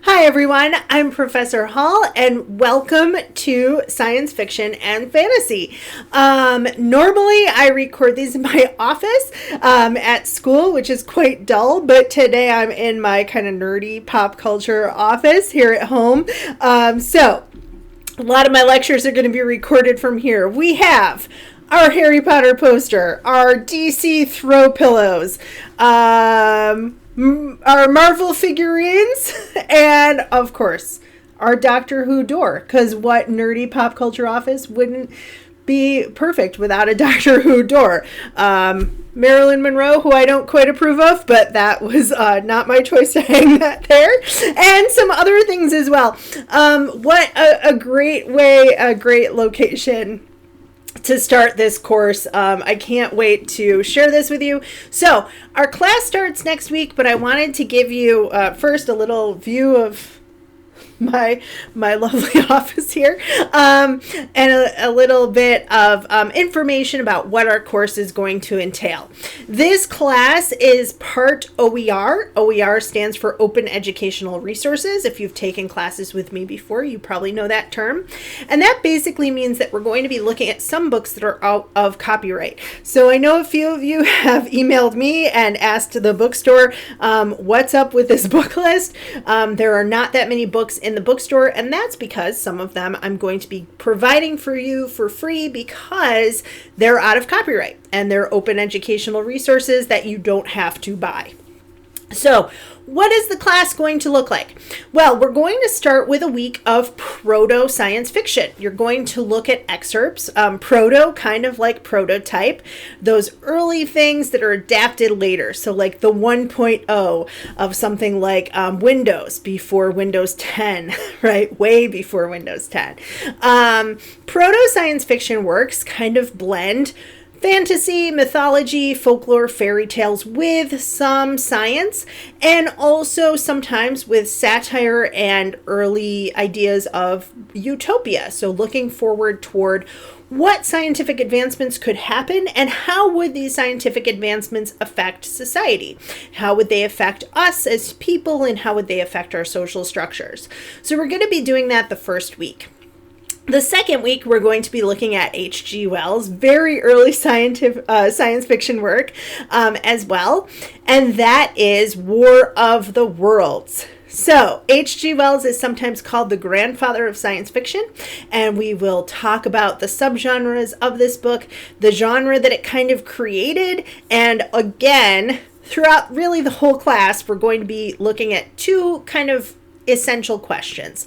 Hi everyone, I'm Professor Hall and welcome to Science Fiction and Fantasy. Normally I record these in my office at school, which is quite dull, but today I'm in my kind of nerdy pop culture office here at home. So a lot of my lectures are going to be recorded from here. We have our Harry Potter poster, our DC throw pillows, our Marvel figurines, and of course our Doctor Who door, because what nerdy pop culture office wouldn't be perfect without a Doctor Who door? Marilyn Monroe, who I don't quite approve of, but that was not my choice to hang that there, and some other things as well. What a great way, a great location to start this course. I can't wait to share this with you. So our class starts next week, but I wanted to give you first a little view of my lovely office here, and a little bit of information about what our course is going to entail. This class is part OER. OER stands for Open Educational Resources. If you've taken classes with me before, you probably know that term. And that basically means that we're going to be looking at some books that are out of copyright. So I know a few of you have emailed me and asked the bookstore, what's up with this book list? There are not that many books in the bookstore, and that's because some of them I'm going to be providing for you for free because they're out of copyright and they're open educational resources that you don't have to buy. So what is the class going to look like? Well, we're going to start with a week of proto science fiction. You're going to look at excerpts, proto, kind of like prototype, those early things that are adapted later. So like the 1.0 of something like Windows before Windows 10, right? Way before Windows 10. Proto science fiction works kind of blend fantasy, mythology, folklore, fairy tales with some science, and also sometimes with satire and early ideas of utopia. So looking forward toward what scientific advancements could happen and how would these scientific advancements affect society? How would they affect us as people, and how would they affect our social structures? So we're going to be doing that the first week. The second week, we're going to be looking at H.G. Wells' very early science fiction work as well, and that is War of the Worlds. So, H.G. Wells is sometimes called the grandfather of science fiction, and we will talk about the subgenres of this book, the genre that it kind of created, and again, throughout really the whole class, we're going to be looking at two kind of essential questions.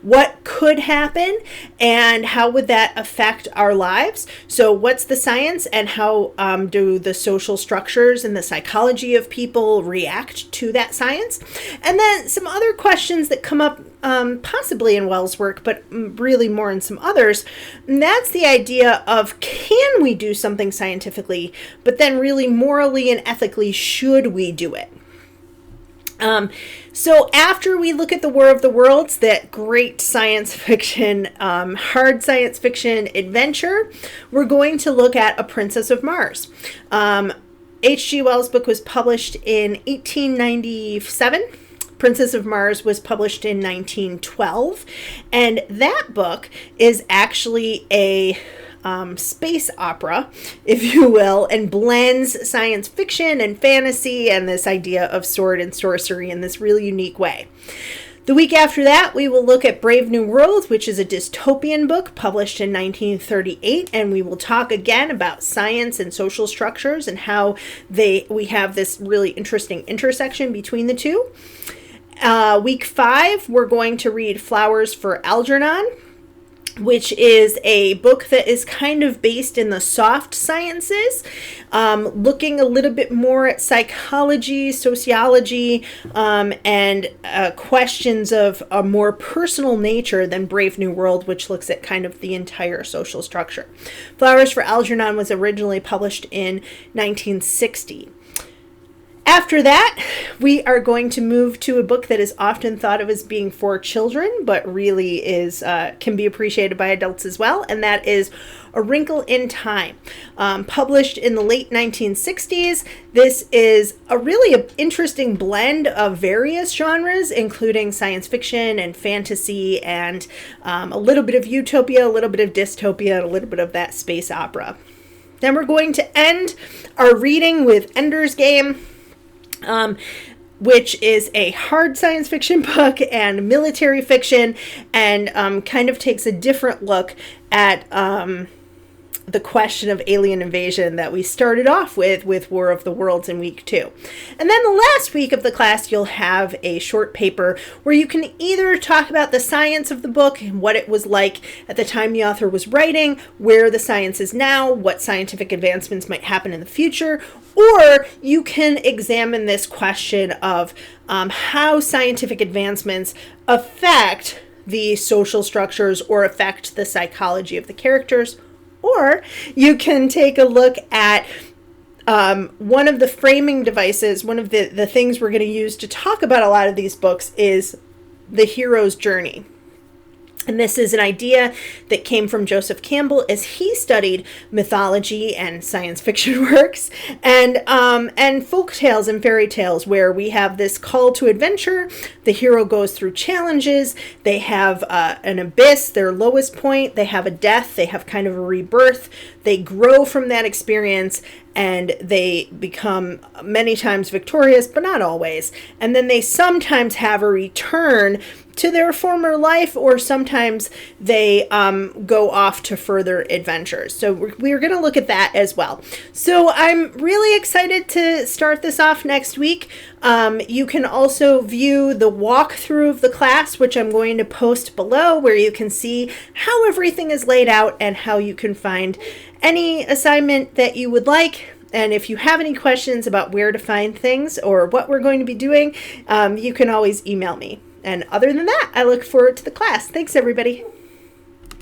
What could happen and how would that affect our lives? So what's the science and how do the social structures and the psychology of people react to that science? And then some other questions that come up possibly in Wells' work, but really more in some others. And that's the idea of, can we do something scientifically, but then really morally and ethically, should we do it? So after we look at the War of the Worlds, that great science fiction, hard science fiction adventure, we're going to look at A Princess of Mars. H.G. Wells' book was published in 1897. Princess of Mars was published in 1912. And that book is actually a space opera, if you will, and blends science fiction and fantasy and this idea of sword and sorcery in this really unique way. The week after that, we will look at Brave New World, which is a dystopian book published in 1938, and we will talk again about science and social structures and how we have this really interesting intersection between the two. Week 5, we're going to read Flowers for Algernon, which is a book that is kind of based in the soft sciences, looking a little bit more at psychology, sociology, and questions of a more personal nature than Brave New World, which looks at kind of the entire social structure. Flowers for Algernon was originally published in 1960. After that, we are going to move to a book that is often thought of as being for children, but really is can be appreciated by adults as well, and that is A Wrinkle in Time, published in the late 1960s. This is a really interesting blend of various genres, including science fiction and fantasy, and a little bit of utopia, a little bit of dystopia, and a little bit of that space opera. Then we're going to end our reading with Ender's Game, which is a hard science fiction book and military fiction, and kind of takes a different look at the question of alien invasion that we started off with War of the Worlds in week 2. And then the last week of the class, you'll have a short paper where you can either talk about the science of the book and what it was like at the time the author was writing, where the science is now, what scientific advancements might happen in the future, or you can examine this question of how scientific advancements affect the social structures or affect the psychology of the characters. Or you can take a look at one of the framing devices. One of the things we're going to use to talk about a lot of these books is the hero's journey. And this is an idea that came from Joseph Campbell as he studied mythology and science fiction works and folk tales and fairy tales, where we have this call to adventure. The hero goes through challenges. They have an abyss, their lowest point. They have a death. They have kind of a rebirth. They grow from that experience, and they become many times victorious, but not always. And then they sometimes have a return to their former life, or sometimes they go off to further adventures. So we're going to look at that as well. So I'm really excited to start this off next week. You can also view the walkthrough of the class, which I'm going to post below, where you can see how everything is laid out and how you can find any assignment that you would like. And if you have any questions about where to find things or what we're going to be doing, you can always email me. And other than that, I look forward to the class. Thanks, everybody.